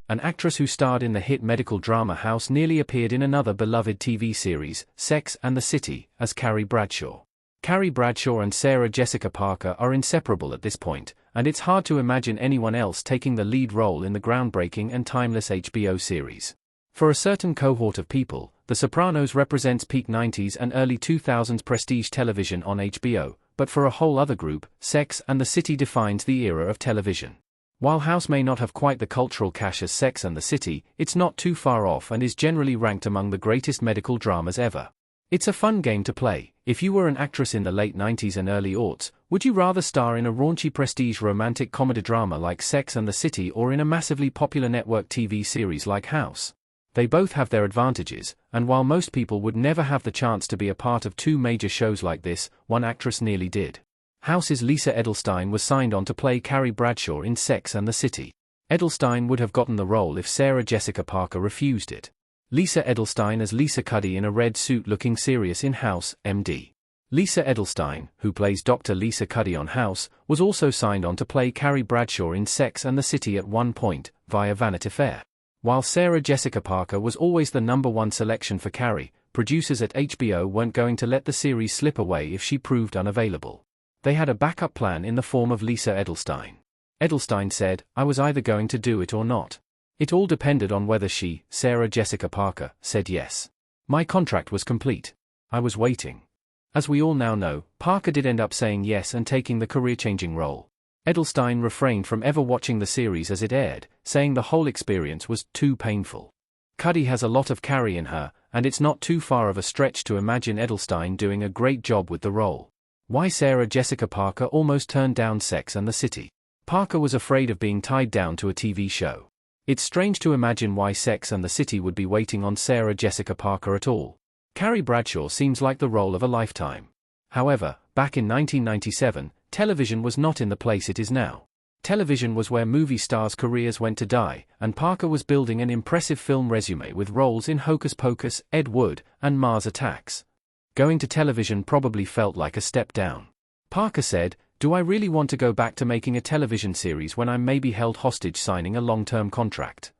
An actress who starred in the hit medical drama House nearly appeared in another beloved TV series, Sex and the City, as Carrie Bradshaw. Carrie Bradshaw and Sarah Jessica Parker are inseparable at this point, and it's hard to imagine anyone else taking the lead role in the groundbreaking and timeless HBO series. For a certain cohort of people, The Sopranos represents peak 90s and early 2000s prestige television on HBO, but for a whole other group, Sex and the City defines the era of television. While House may not have quite the cultural cash as Sex and the City, it's not too far off and is generally ranked among the greatest medical dramas ever. It's a fun game to play. If you were an actress in the late 90s and early aughts, would you rather star in a raunchy prestige romantic comedy drama like Sex and the City or in a massively popular network TV series like House? They both have their advantages, and while most people would never have the chance to be a part of two major shows like this, one actress nearly did. House's Lisa Edelstein was signed on to play Carrie Bradshaw in Sex and the City. Edelstein would have gotten the role if Sarah Jessica Parker refused it. Lisa Edelstein as Lisa Cuddy in a red suit looking serious in House, MD. Lisa Edelstein, who plays Dr. Lisa Cuddy on House, was also signed on to play Carrie Bradshaw in Sex and the City at one point, via Vanity Fair. While Sarah Jessica Parker was always the #1 selection for Carrie, producers at HBO weren't going to let the series slip away if she proved unavailable. They had a backup plan in the form of Lisa Edelstein. Edelstein said, "I was either going to do it or not. It all depended on whether she, Sarah Jessica Parker, said yes. My contract was complete. I was waiting." As we all now know, Parker did end up saying yes and taking the career-changing role. Edelstein refrained from ever watching the series as it aired, saying the whole experience was too painful. Cuddy has a lot of Carrie in her, and it's not too far of a stretch to imagine Edelstein doing a great job with the role. Why Sarah Jessica Parker almost turned down Sex and the City? Parker was afraid of being tied down to a TV show. It's strange to imagine why Sex and the City would be waiting on Sarah Jessica Parker at all. Carrie Bradshaw seems like the role of a lifetime. However, back in 1997, television was not in the place it is now. Television was where movie stars' careers went to die, and Parker was building an impressive film resume with roles in Hocus Pocus, Ed Wood, and Mars Attacks. Going to television probably felt like a step down. Parker said, "Do I really want to go back to making a television series when I'm maybe held hostage signing a long-term contract?"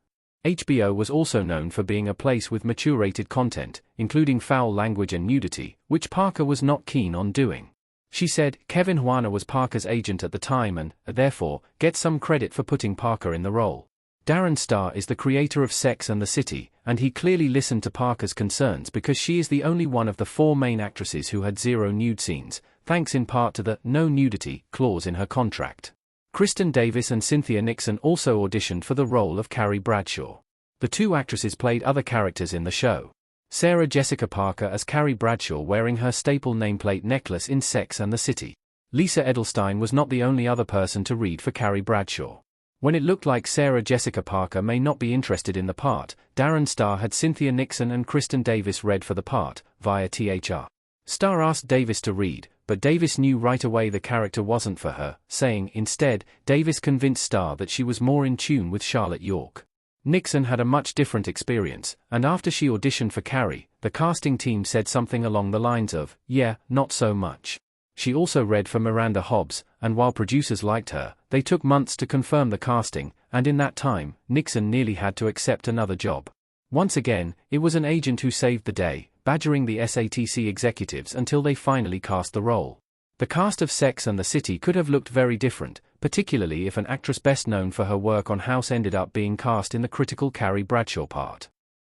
HBO was also known for being a place with mature-rated content, including foul language and nudity, which Parker was not keen on doing. She said, Kevin Huana was Parker's agent at the time and, therefore, gets some credit for putting Parker in the role. Darren Star is the creator of Sex and the City, and he clearly listened to Parker's concerns because she is the only one of the four main actresses who had 0 nude scenes, thanks in part to the no nudity clause in her contract. Kristen Davis and Cynthia Nixon also auditioned for the role of Carrie Bradshaw. The two actresses played other characters in the show. Sarah Jessica Parker as Carrie Bradshaw wearing her staple nameplate necklace in Sex and the City. Lisa Edelstein was not the only other person to read for Carrie Bradshaw. When it looked like Sarah Jessica Parker may not be interested in the part, Darren Star had Cynthia Nixon and Kristen Davis read for the part, via THR. Star asked Davis to read, but Davis knew right away the character wasn't for her, saying, instead, Davis convinced Star that she was more in tune with Charlotte York. Nixon had a much different experience, and after she auditioned for Carrie, the casting team said something along the lines of, "Yeah, not so much." She also read for Miranda Hobbs, and while producers liked her, they took months to confirm the casting, and in that time, Nixon nearly had to accept another job. Once again, it was an agent who saved the day, badgering the SATC executives until they finally cast the role. The cast of Sex and the City could have looked very different, particularly if an actress best known for her work on House ended up being cast in the critical Carrie Bradshaw part.